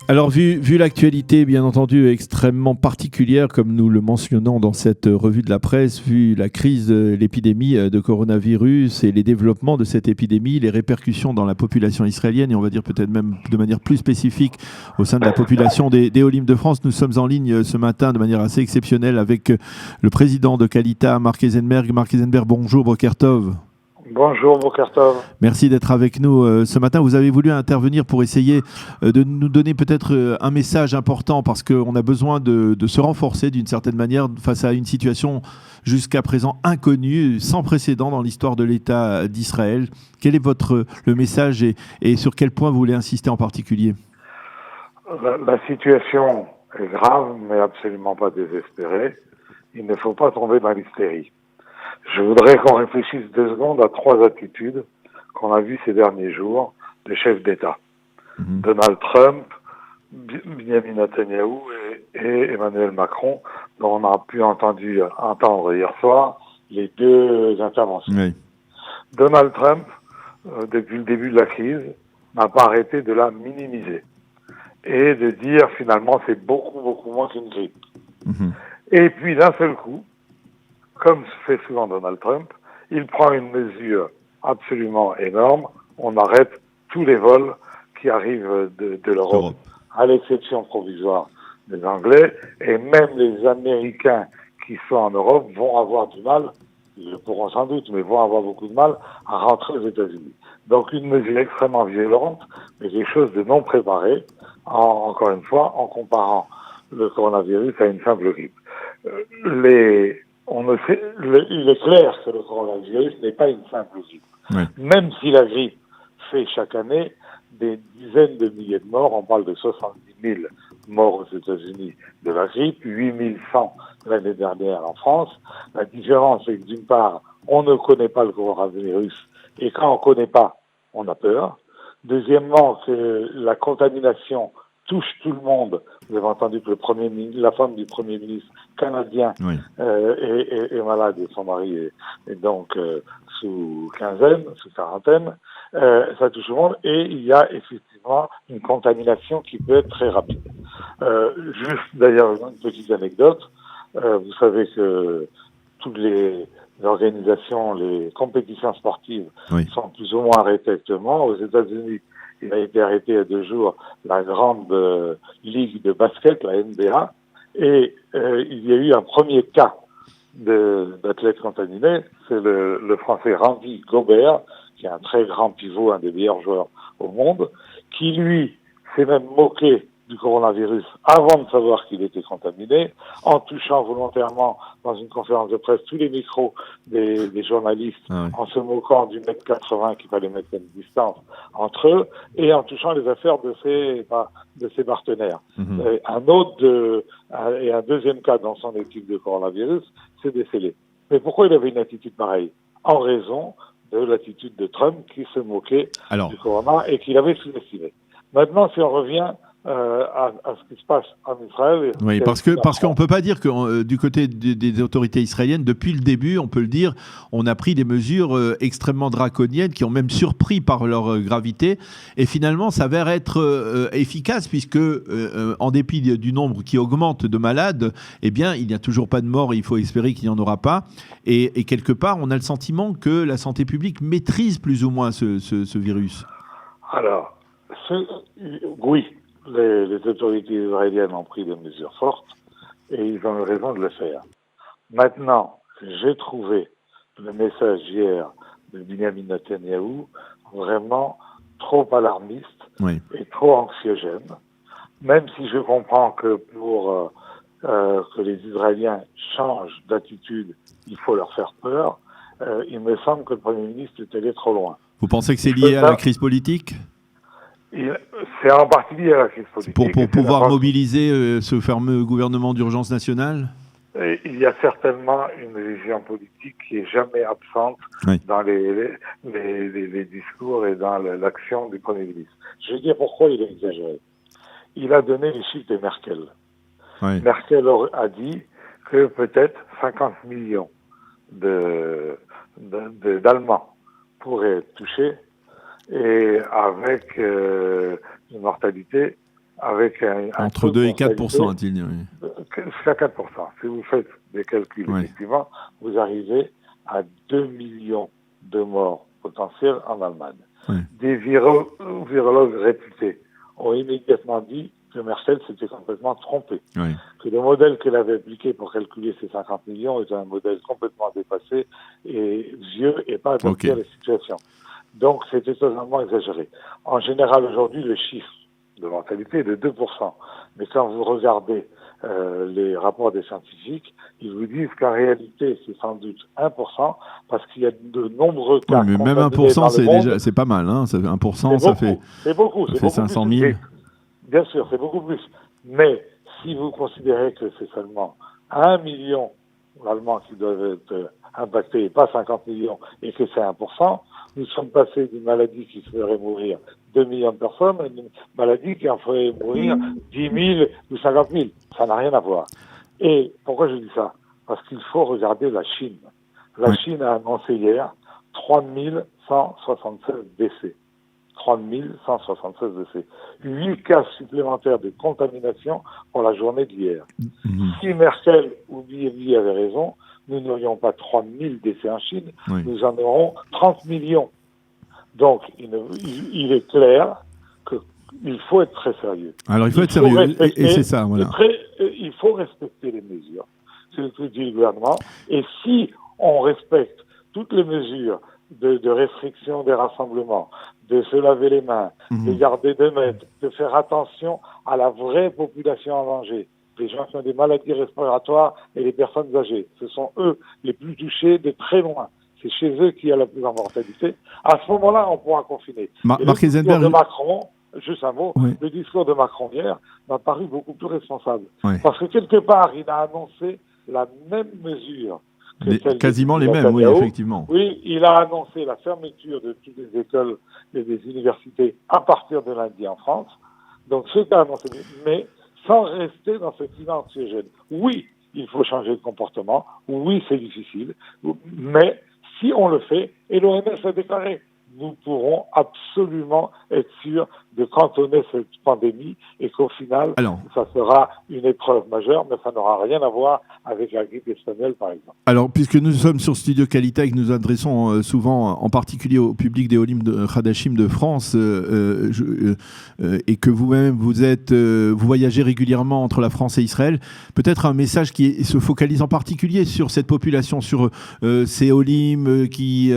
Alors, vu l'actualité, bien entendu, extrêmement particulière, comme nous le mentionnons dans cette revue de la presse, vu la crise, l'épidémie de coronavirus et les développements de cette épidémie, les répercussions dans la population israélienne, et on va dire peut-être même de manière plus spécifique au sein de la population des Olim de France, nous sommes en ligne ce matin de manière assez exceptionnelle avec le président de Qualita, Marc Eisenberg. Marc Eisenberg, bonjour, Boker Tov. Bonjour Bokertov. Merci d'être avec nous ce matin. Vous avez voulu intervenir pour essayer de nous donner peut-être un message important parce qu'on a besoin de se renforcer d'une certaine manière face à une situation jusqu'à présent inconnue, sans précédent dans l'histoire de l'État d'Israël. Quel est le message et sur quel point vous voulez insister en particulier? La situation est grave, mais absolument pas désespérée. Il ne faut pas tomber dans l'hystérie. Je voudrais qu'on réfléchisse 2 secondes à 3 attitudes qu'on a vues ces derniers jours des chefs d'État. Donald Trump, Benjamin Netanyahu et Emmanuel Macron, dont on a pu entendre hier soir les 2 interventions. Oui. Donald Trump, depuis le début de la crise, n'a pas arrêté de la minimiser et de dire finalement c'est beaucoup moins qu'une grippe. Et puis d'un seul coup, comme fait souvent Donald Trump, il prend une mesure absolument énorme. On arrête tous les vols qui arrivent de l'Europe, à l'exception provisoire des Anglais. Et même les Américains qui sont en Europe vont avoir du mal, ils le pourront sans doute, mais vont avoir beaucoup de mal à rentrer aux États-Unis. Donc une mesure extrêmement violente, mais quelque chose de non préparé, encore une fois, en comparant le coronavirus à une simple grippe. Il est clair que le coronavirus n'est pas une simple grippe. Oui. Même si la grippe fait chaque année des dizaines de milliers de morts, on parle de 70 000 morts aux États-Unis de la grippe, 8 100 l'année dernière en France. La différence est que d'une part, on ne connaît pas le coronavirus, et quand on ne connaît pas, on a peur. Deuxièmement, que la contamination touche tout le monde. Vous avez entendu que la femme du Premier ministre canadien Oui. est malade et son mari est donc sous quarantaine. Ça touche tout le monde et il y a effectivement une contamination qui peut être très rapide. Juste d'ailleurs une petite anecdote. Vous savez que toutes les organisations, les compétitions sportives sont plus ou moins arrêtées actuellement. Aux États-Unis, il a été arrêté il y a 2 jours la grande ligue de basket, la NBA, et il y a eu un premier cas d'athlète contaminé, c'est le Français Randy Gobert, qui est un très grand pivot, un des meilleurs joueurs au monde, qui lui s'est même moqué du coronavirus avant de savoir qu'il était contaminé, en touchant volontairement dans une conférence de presse tous les micros des journalistes, en se moquant du 1m80 qu'il fallait mettre à une distance entre eux, et en touchant les affaires de ses partenaires. Et un deuxième cas dans son équipe de coronavirus s'est décelé. Mais pourquoi il avait une attitude pareille? En raison de l'attitude de Trump qui se moquait du corona et qu'il avait sous-estimé. Maintenant, si on revient à ce qui se passe en Israël. Oui, parce qu'on ne peut pas dire que du côté des autorités israéliennes, depuis le début, on peut le dire, on a pris des mesures extrêmement draconiennes qui ont même surpris par leur gravité et finalement s'avèrent être efficaces puisque en dépit du nombre qui augmente de malades, eh bien, il n'y a toujours pas de morts et il faut espérer qu'il n'y en aura pas. Et quelque part, on a le sentiment que la santé publique maîtrise plus ou moins ce virus. Alors, oui. Les autorités israéliennes ont pris des mesures fortes et ils ont eu raison de le faire. Maintenant, j'ai trouvé le message hier de Benjamin Netanyahu vraiment trop alarmiste et trop anxiogène. Même si je comprends que pour que les Israéliens changent d'attitude, il faut leur faire peur, il me semble que le Premier ministre est allé trop loin. Vous pensez que c'est lié à la crise politique ? C'est en partie lié à la crise politique. Pour pouvoir mobiliser ce fameux gouvernement d'urgence nationale ? Il y a certainement une vision politique qui est jamais absente dans les discours et dans l'action du Premier ministre. Je vais dire pourquoi il a exagéré. Il a donné les chiffres de Merkel. Merkel a dit que peut-être 50 millions d'Allemands pourraient être touchés et avec une mortalité avec un Entre taux de 2 et 4 mortalité a-t-il dit. Oui. jusqu'à 4%. Si vous faites des calculs, Ouais. effectivement, vous arrivez à 2 millions de morts potentiels en Allemagne. Ouais. Des virologues réputés ont immédiatement dit que Merkel s'était complètement trompé, Ouais. que le modèle qu'elle avait appliqué pour calculer ces 50 millions était un modèle complètement dépassé et vieux et pas adapté à la situation. Donc c'était totalement exagéré. En général, aujourd'hui, le chiffre de mortalité est de 2%. Mais quand vous regardez les rapports des scientifiques, ils vous disent qu'en réalité, c'est sans doute 1%, parce qu'il y a de nombreux cas Oui, mais même contaminés 1%, dans le monde. c'est pas mal. Hein. Ça fait 1%, C'est beaucoup, ça fait 500 000. plus. Bien sûr, c'est beaucoup plus. Mais si vous considérez que c'est seulement 1 million d'Allemands qui doivent être impactés et pas 50 millions, et que c'est 1%, nous sommes passés d'une maladie qui ferait mourir 2 millions de personnes à une maladie qui en ferait mourir 10 000 ou 50 000. Ça n'a rien à voir. Et pourquoi je dis ça? Parce qu'il faut regarder la Chine. La Chine a annoncé hier 3 176 décès. 3 176 décès. 8 cas supplémentaires de contamination pour la journée d'hier. Si Merkel ou Bibi avaient raison, nous n'aurions pas 3 000 décès en Chine, nous en aurons 30 millions. Donc, il est clair qu'il faut être très sérieux. Alors, il faut être sérieux, et c'est ça, voilà. Il faut respecter les mesures, c'est ce que dit le gouvernement, et si on respecte toutes les mesures de restriction des rassemblements, de se laver les mains, de garder 2 mètres, de faire attention à la vraie population en danger, les gens qui ont des maladies respiratoires et les personnes âgées. Ce sont eux les plus touchés de très loin. C'est chez eux qu'il y a la plus grande mortalité. À ce moment-là, on pourra confiner. Marc Heisenberg, de Macron, juste un mot, le discours de Macron hier m'a paru beaucoup plus responsable. Parce que quelque part, il a annoncé la même mesure. Quasiment les mêmes, oui, effectivement. Oui, il a annoncé la fermeture de toutes les écoles et des universités à partir de lundi en France. Donc, ce qu'a annoncé, mais sans rester dans ce climat anxiogène. Oui, il faut changer de comportement. Oui, c'est difficile. Mais si on le fait, et l'OMS a déclaré, nous pourrons absolument être sûrs de cantonner cette pandémie et qu'au final, ça sera une épreuve majeure, mais ça n'aura rien à voir avec la grippe espagnole, par exemple. Alors, puisque nous sommes sur Studio Qualité et que nous adressons souvent, en particulier au public des Olim de Hadashim de France, et que vous-même, vous voyagez régulièrement entre la France et Israël, peut-être un message qui se focalise en particulier sur cette population, sur ces Olim qui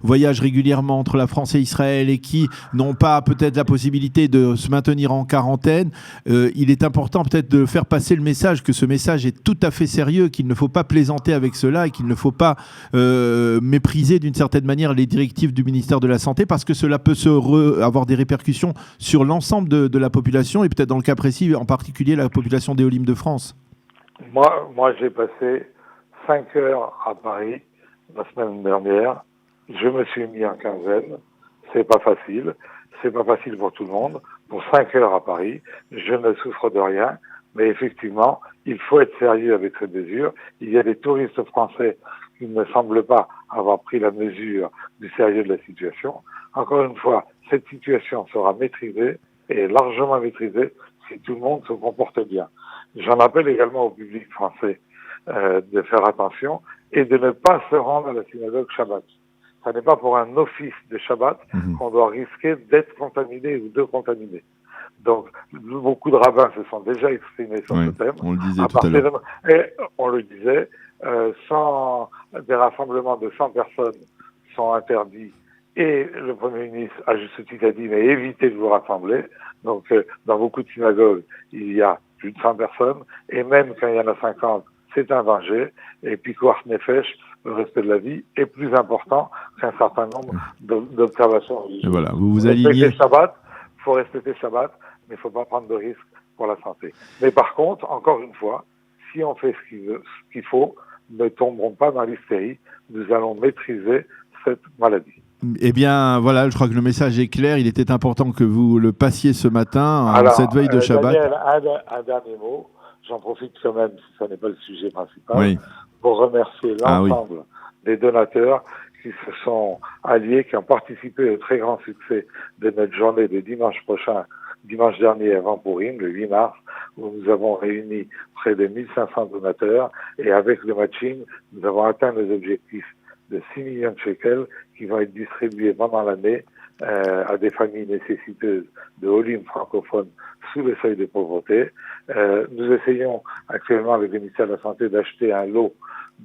voyagent régulièrement entre la France et Israël et qui n'ont pas peut-être la possibilité de se maintenir en quarantaine. Il est important peut-être de faire passer le message, que ce message est tout à fait sérieux, qu'il ne faut pas plaisanter avec cela et qu'il ne faut pas mépriser d'une certaine manière les directives du ministère de la Santé, parce que cela peut avoir des répercussions sur l'ensemble de la population et peut-être dans le cas précis, en particulier la population des Olim de France. Moi j'ai passé 5 heures à Paris la semaine dernière. Je me suis mis en quinzaine. C'est pas facile. C'est pas facile pour tout le monde. Pour 5 heures à Paris, je ne souffre de rien. Mais effectivement, il faut être sérieux avec cette mesure. Il y a des touristes français qui ne semblent pas avoir pris la mesure du sérieux de la situation. Encore une fois, cette situation sera maîtrisée et largement maîtrisée si tout le monde se comporte bien. J'en appelle également au public français de faire attention et de ne pas se rendre à la synagogue Shabbat. Ce n'est pas pour un office de Shabbat qu'on doit risquer d'être contaminé ou de contaminer. Donc, beaucoup de rabbins se sont déjà exprimés sur ce thème. On le disait tout à l'heure. Et on le disait, des rassemblements de 100 personnes sont interdits. Et le Premier ministre, à juste titre, a dit, mais évitez de vous rassembler. Donc, dans beaucoup de synagogues, il y a plus de 100 personnes. Et même quand il y en a 50, c'est un danger. Et puis, Pikuach Nefesh, le respect de la vie, est plus important qu'un certain nombre d'observations religieuses. Voilà, vous alignez. Il faut respecter Shabbat, mais il ne faut pas prendre de risques pour la santé. Mais par contre, encore une fois, si on fait ce qu'il faut, ne tomberons pas dans l'hystérie. Nous allons maîtriser cette maladie. Eh bien, voilà, je crois que le message est clair. Il était important que vous le passiez ce matin, en cette veille de Shabbat. Daniel, un dernier mot. J'en profite quand même, si ce n'est pas le sujet principal, pour remercier l'ensemble des donateurs qui se sont alliés, qui ont participé au très grand succès de notre journée de dimanche prochain dimanche dernier avant Pourim, le 8 mars, où nous avons réuni près de 1500 donateurs et avec le matching, nous avons atteint nos objectifs de 6 millions de shekels qui vont être distribués pendant l'année à des familles nécessiteuses de Olim francophones sous le seuil de pauvreté. Nous essayons actuellement avec le ministère de la Santé d'acheter un lot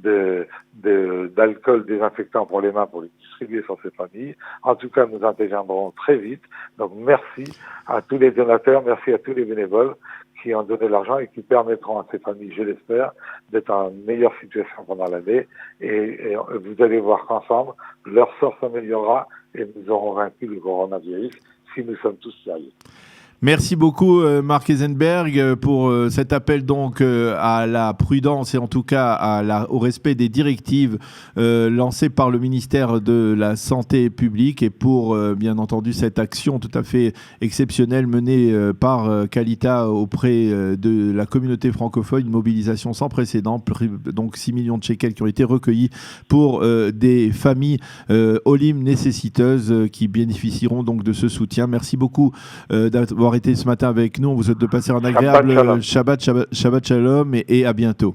d'alcool désinfectant pour les mains pour les distribuer sur ces familles. En tout cas, nous interviendrons très vite. Donc, merci à tous les donateurs, merci à tous les bénévoles qui ont donné l'argent et qui permettront à ces familles, je l'espère, d'être en meilleure situation pendant l'année. Et vous allez voir qu'ensemble, leur sort s'améliorera et nous aurons vaincu le coronavirus si nous sommes tous sérieux. Merci beaucoup Marc Eisenberg pour cet appel donc à la prudence et en tout cas au respect des directives lancées par le ministère de la Santé publique et pour bien entendu cette action tout à fait exceptionnelle menée par Kalita auprès de la communauté francophone, une mobilisation sans précédent, donc 6 millions de shekels qui ont été recueillis pour des familles Olim nécessiteuses qui bénéficieront donc de ce soutien. Merci beaucoup d'avoir été ce matin avec nous. On vous souhaite de passer un agréable Shabbat Shalom et à bientôt.